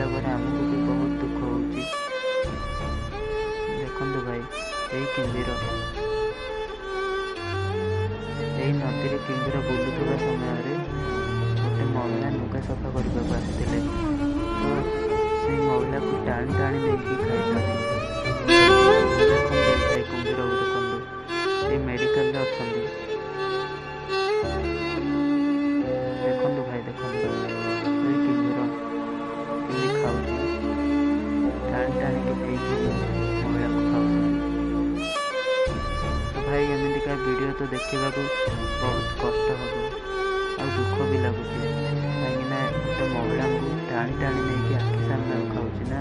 ଦେଖିଲା ପରେ ଆମକୁ ବି ବହୁତ ଦୁଃଖ ହେଉଛି। ଦେଖନ୍ତୁ ଭାଇ, ଏଇ କିମ୍ଭୀର ଏଇ ନଦୀରେ କିମ୍ଭୀର ବୁଲୁଥିବା ସମୟରେ ଗୋଟେ ମହିଳା ଲୁଗା ସଫା କରିବାକୁ ଆସିଥିଲେ। ତ ସେଇ ମହିଳାକୁ ଟାଣି ଟାଣି ନେଇକି ଖାଇଛନ୍ତି। ଦେଖନ୍ତୁ ଭାଇ, କୁମ୍ଭୀରକୁ ଦେଖନ୍ତୁ, ସେଇ ମେଡ଼ିକାଲରେ ଅଛନ୍ତି। ଦେଖନ୍ତୁ ଭାଇ, ଦେଖନ୍ତୁ ଏଇ କିମ୍ଭୀର କେମିତି ଖାଉଛି, ଟାଣି ଟାଣିକି ନେଇକି ମହିଳାକୁ ଖାଉଛନ୍ତି। ତ ଭାଇ, ଏମିତିକା ଭିଡ଼ିଓ ତ ଦେଖିବାକୁ ବହୁତ କଷ୍ଟ ହେବ ଆଉ ଦୁଃଖ ବି ଲାଗୁଛି, କାହିଁକିନା ଗୋଟେ ମହିଳାଙ୍କୁ ଟାଣି ଟାଣି ନେଇକି ଆଖି ସାମ୍ନାରୁ ଖାଉଛି ନା।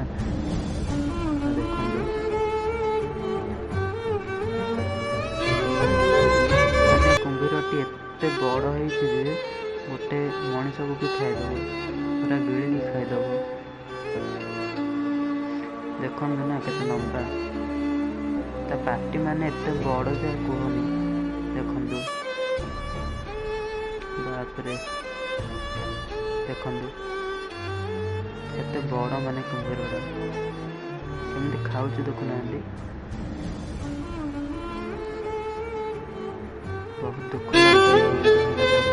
ତ ଦେଖନ୍ତୁ, ମାନେ କୁମ୍ଭୀରଟି ଏତେ ବଡ଼ ହେଇଛି ଯେ ଗୋଟେ ମଣିଷକୁ ବି ଖାଇଦେବ, ପୁରା ଗିଳିକି ଖାଇଦେବ। ଦେଖନ୍ତୁ ନା କେତେ ଲମ୍ବା, ତା ପାଟି ମାନେ ଏତେ ବଡ଼ ଯେ କୁହନି। ଦେଖନ୍ତୁ, ତାପରେ ଦେଖନ୍ତୁ କେତେ ବଡ଼, ମାନେ କୁମ୍ଭୀରଟା କେମିତି ଖାଉଛି ଦେଖୁନାହାନ୍ତି। ବହୁତ ଦୁଃଖ ଲାଗୁଛି ଦେଖିଲା ପରେ।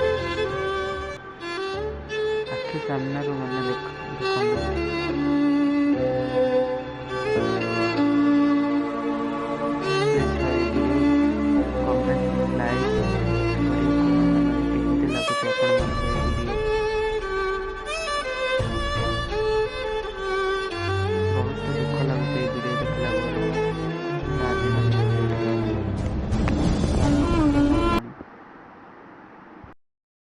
ଆଖି ସାମ୍ନାରୁ ମାନେ ଦେଖନ୍ତୁ